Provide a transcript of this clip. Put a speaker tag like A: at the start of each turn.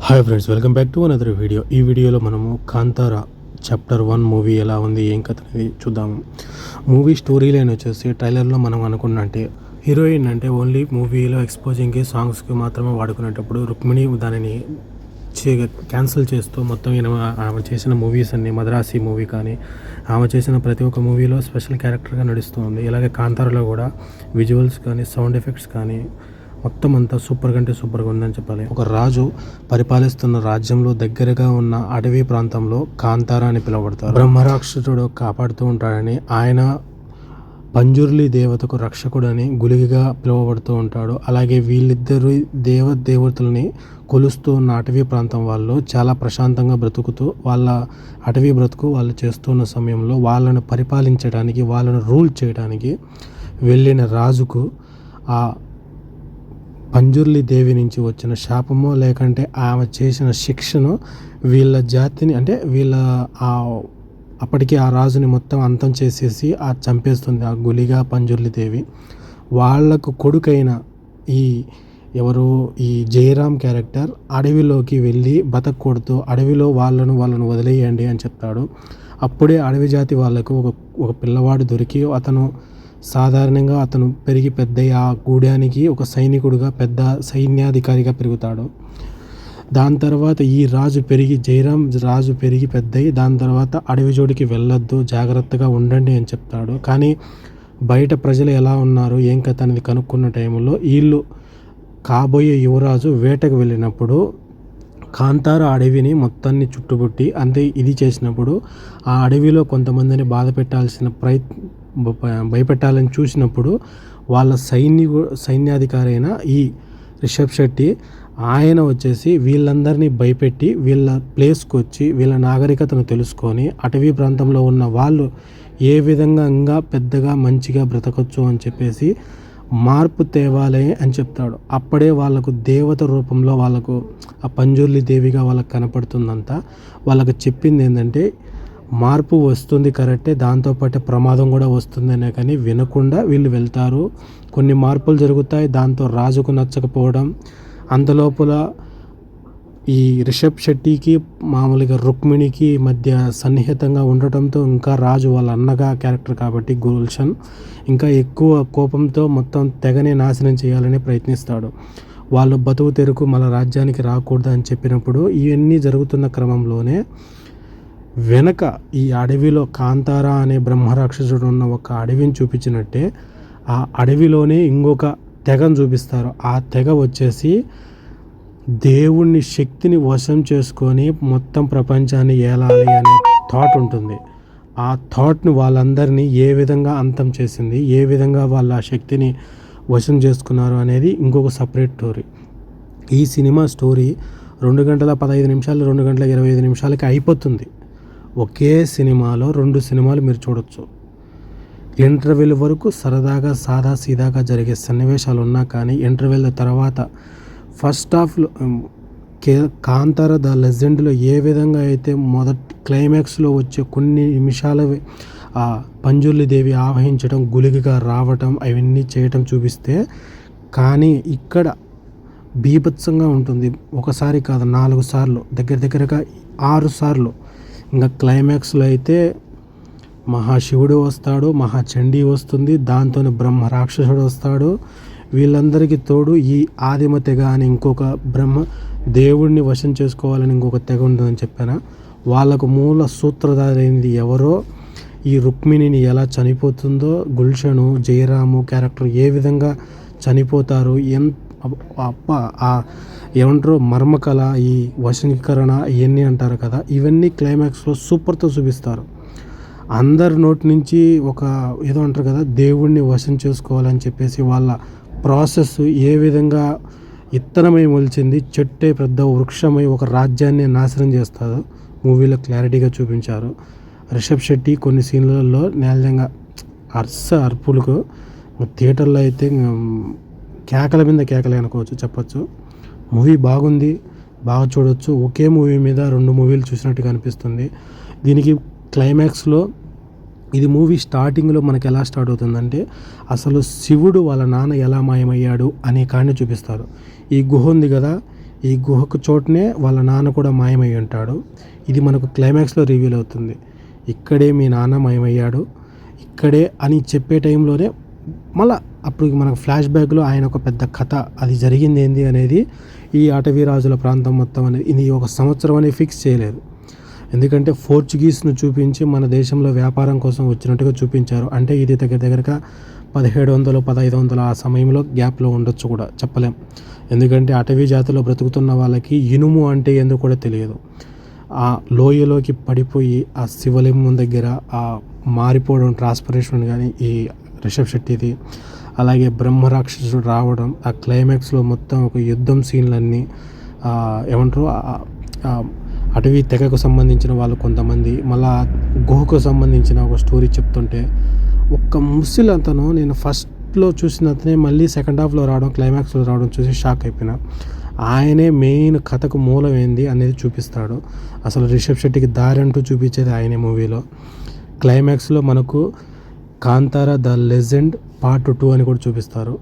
A: Hi friends, welcome back to another video. ఈ వీడియోలో మనము కాంతారా చాప్టర్ 1 మూవీ ఎలా ఉంది, ఏం కథ అనేది చూద్దాము. మూవీ స్టోరీ లైన్ వచ్చేసి ట్రైలర్లో మనం అనుకున్నట్టే హీరోయిన్ అంటే ఓన్లీ మూవీలో ఎక్స్పోజింగ్కి సాంగ్స్కి మాత్రమే వాడుకునేటప్పుడు రుక్మిణి దానిని క్యాన్సిల్ చేస్తూ మొత్తం ఆమె చేసిన మూవీస్ అన్ని మద్రాసి మూవీ కానీ ఆమె చేసిన ప్రతి ఒక్క మూవీలో స్పెషల్ క్యారెక్టర్గా నడుస్తుంది. ఇలాగే కాంతారాలో కూడా విజువల్స్ కానీ సౌండ్ ఎఫెక్ట్స్ కానీ మొత్తం అంతా సూపర్గా అంటే సూపర్గా ఉందని చెప్పాలి. ఒక రాజు పరిపాలిస్తున్న రాజ్యంలో దగ్గరగా ఉన్న అడవి ప్రాంతంలో కాంతారా అని పిలువబడతారు. బ్రహ్మరాక్షసుడు కాపాడుతూ ఉంటాడని, ఆయన పంజుర్లి దేవతకు రక్షకుడని గులిగిగా పిలువబడుతూ ఉంటాడు. అలాగే వీళ్ళిద్దరు దేవతల్ని కొలుస్తూ ఉన్న అటవీ ప్రాంతం వాళ్ళు చాలా ప్రశాంతంగా బ్రతుకుతూ వాళ్ళ అటవీ బ్రతుకు వాళ్ళు చేస్తున్న సమయంలో వాళ్ళను పరిపాలించడానికి, వాళ్ళను రూల్ చేయడానికి వెళ్ళిన రాజుకు ఆ పంజుర్లి దేవి నుంచి వచ్చిన శాపమో లేకంటే ఆమె చేసిన శిక్షను వీళ్ళ జాతిని అంటే అప్పటికి ఆ రాజుని మొత్తం అంతం చేసేసి చంపేస్తుంది ఆ గులిగా పంజుర్లి దేవి. వాళ్లకు కొడుకైన ఈ జయరామ్ క్యారెక్టర్ అడవిలోకి వెళ్ళి బతకూడుతూ అడవిలో వాళ్ళను వదిలేయండి అని చెప్తాడు. అప్పుడే అడవి జాతి వాళ్ళకు ఒక పిల్లవాడు దొరికి సాధారణంగా అతను పెరిగి పెద్దయ్యి ఆ గూడానికి ఒక సైనికుడుగా పెద్ద సైన్యాధికారిగా పెరుగుతాడు. దాని తర్వాత ఈ జయరామ్ రాజు పెరిగి పెద్దయ్యి దాని తర్వాత అడవి జోడికి వెళ్ళొద్దు, జాగ్రత్తగా ఉండండి అని చెప్తాడు. కానీ బయట ప్రజలు ఎలా ఉన్నారు, ఏం కథ అనేది కనుక్కున్న టైంలో వీళ్ళు కాబోయే యువరాజు వేటకు వెళ్ళినప్పుడు కాంతారా అడవిని మొత్తాన్ని చుట్టుముట్టి ఇది చేసినప్పుడు ఆ అడవిలో కొంతమందిని బాధ పెట్టాల్సిన భయపెట్టాలని చూసినప్పుడు వాళ్ళ సైన్యాధికారి అయిన ఈ రిషబ్ శెట్టి ఆయన వచ్చేసి వీళ్ళందరినీ భయపెట్టి వీళ్ళ ప్లేస్కి వచ్చి వీళ్ళ నాగరికతను తెలుసుకొని అటవీ ప్రాంతంలో ఉన్న వాళ్ళు ఏ విధంగా ఇంకా పెద్దగా మంచిగా బ్రతకొచ్చు అని చెప్పేసి మార్పు తేవాలి అని చెప్తాడు. అప్పుడే వాళ్ళకు దేవత రూపంలో వాళ్ళకు ఆ పంజుర్లి దేవిగా వాళ్ళకు కనపడుతుందంతా. వాళ్ళకు చెప్పింది ఏంటంటే మార్పు వస్తుంది కరెక్టే, దాంతోపాటు ప్రమాదం కూడా వస్తుందనే కానీ వినకుండా వీళ్ళు వెళ్తారు. కొన్ని మార్పులు జరుగుతాయి, దాంతో రాజుకు నచ్చకపోవడం, అంతలోపల ఈ రిషబ్ శెట్టికి మామూలుగా రుక్మిణికి మధ్య సన్నిహితంగా ఉండటంతో ఇంకా రాజు వాళ్ళ అన్నగా క్యారెక్టర్ కాబట్టి గుల్షన్ ఇంకా ఎక్కువ కోపంతో మొత్తం తెగని నాశనం చేయాలని ప్రయత్నిస్తాడు. వాళ్ళు బతుకు తెరుకు మన రాజ్యానికి రాకూడదు అని చెప్పినప్పుడు ఇవన్నీ జరుగుతున్న క్రమంలోనే వెనక ఈ అడవిలో కాంతారా అనే బ్రహ్మరాక్షసుడు ఉన్న ఒక అడవిని చూపించినట్టే ఆ అడవిలోనే ఇంకొక తెగను చూపిస్తారు. ఆ తెగ వచ్చేసి దేవుణ్ణి శక్తిని వశం చేసుకొని మొత్తం ప్రపంచాన్ని ఏలాలి అనే థాట్ ఉంటుంది. ఆ థాట్ను వాళ్ళందరినీ ఏ విధంగా అంతం చేసింది, ఏ విధంగా వాళ్ళ ఆ శక్తిని వశం చేసుకున్నారు అనేది ఇంకొక సపరేట్ స్టోరీ. ఈ సినిమా స్టోరీ 2 గంటల 15 నిమిషాలు 2 గంటల 25 నిమిషాలకి అయిపోతుంది. ఒకే సినిమాలో 2 సినిమాలు మీరు చూడొచ్చు. ఇంటర్వెల్ వరకు సరదాగా సాదా సీదాగా జరిగే సన్నివేశాలు ఉన్నా కానీ ఇంటర్వెల్ తర్వాత ఫస్ట్ హాఫ్లో కాంతారా ద లెజెండ్లో ఏ విధంగా అయితే మొదటి క్లైమాక్స్లో వచ్చే కొన్ని నిమిషాలు ఆ పంజుర్లి దేవి ఆవహించడం, గులిగిగా రావటం, అవన్నీ చేయటం చూపిస్తే, కానీ ఇక్కడ బీభత్సంగా ఉంటుంది. ఒకసారి కాదు 4 సార్లు, దగ్గరగా 6 సార్లు. ఇంకా క్లైమాక్స్లో అయితే మహాశివుడు వస్తాడు, మహాచండీ వస్తుంది, దాంతో బ్రహ్మ రాక్షసుడు వస్తాడు. వీళ్ళందరికీ తోడు ఈ ఆదిమ తెగ అని ఇంకొక దేవుణ్ణి వశం చేసుకోవాలని ఇంకొక తెగ ఉంటుందని చెప్పాను. వాళ్ళకు మూల సూత్రధారైంది ఎవరో, ఈ రుక్మిణిని ఎలా చనిపోతుందో, గుల్షను జయరాము క్యారెక్టర్ ఏ విధంగా చనిపోతారు, ఏమంటారు మర్మకళ, ఈ వశీకరణ ఇవన్నీ అంటారు కదా, ఇవన్నీ క్లైమాక్స్లో సూపర్తో చూపిస్తారు. అందరి నోటి నుంచి ఏదో అంటారు కదా, దేవుణ్ణి వశం చేసుకోవాలని చెప్పేసి వాళ్ళ ప్రాసెస్ ఏ విధంగా ఇత్తనమై మొలిచింది, చెట్టే పెద్ద వృక్షమై ఒక రాజ్యాన్ని నాశనం చేస్తారు మూవీలో క్లారిటీగా చూపించారు. రిషబ్ శెట్టి కొన్ని సీన్లలో నేలంగా అర్పులకు థియేటర్లో అయితే కేకల మీద కేకలే అనుకోవచ్చు, చెప్పచ్చు. మూవీ బాగుంది, బాగా చూడొచ్చు. ఒకే మూవీ మీద 2 మూవీలు చూసినట్టుగా అనిపిస్తుంది. దీనికి క్లైమాక్స్లో ఇది మూవీ స్టార్టింగ్లో మనకి ఎలా స్టార్ట్ అవుతుందంటే అసలు శివుడు వాళ్ళ నాన్న ఎలా మాయమయ్యాడు అనే కాడిని చూపిస్తారు. ఈ గుహ ఉంది కదా, ఈ గుహకు చోటునే వాళ్ళ నాన్న కూడా మాయమై ఉంటాడు. ఇది మనకు క్లైమాక్స్లో రివీల్ అవుతుంది. ఇక్కడే మీ నాన్న మాయమయ్యాడు, ఇక్కడే అని చెప్పే టైంలోనే మళ్ళీ అప్పుడు మనకు ఫ్లాష్ బ్యాక్లో ఆయన ఒక పెద్ద కథ, అది జరిగింది ఏంది అనేది ఈ అటవీరాజుల ప్రాంతం మొత్తం అనేది ఇది 1 సంవత్సరం అనేది ఫిక్స్ చేయలేదు. ఎందుకంటే పోర్చుగీస్ను చూపించి మన దేశంలో వ్యాపారం కోసం వచ్చినట్టుగా చూపించారు. అంటే ఇది దగ్గరగా 1700 1500 ఆ సమయంలో గ్యాప్లో ఉండొచ్చు కూడా చెప్పలేం. ఎందుకంటే అటవీ జాతిలో బ్రతుకుతున్న వాళ్ళకి ఇనుము అంటే ఏందో కూడా తెలియదు. ఆ లోయలోకి పడిపోయి ఆ శివలింగం దగ్గర ఆ మారిపోవడం ట్రాన్స్పరేషన్ కానీ ఈ రిషబ్ శెట్టిది, అలాగే బ్రహ్మరాక్షసుడు రావడం, ఆ క్లైమాక్స్లో మొత్తం ఒక యుద్ధం సీన్లన్నీ ఏమంటారు అటవీ తెగకు సంబంధించిన వాళ్ళు కొంతమంది, మళ్ళా గుహకు సంబంధించిన ఒక స్టోరీ చెప్తుంటే ఒక్క ముసిలతను నేను ఫస్ట్లో చూసినతనే మళ్ళీ సెకండ్ హాఫ్లో రావడం, క్లైమాక్స్లో రావడం చూసి షాక్ అయిపోయినా. ఆయనే మెయిన్ కథకు మూలం ఏంది అనేది చూపిస్తాడు. అసలు రిషబ్ శెట్టికి దారి అంటూ చూపించేది ఆయనే మూవీలో. క్లైమాక్స్లో మనకు కాంతారా ద లెజెండ్ పార్ట్ 2 అని కూడా చూపిస్తారు.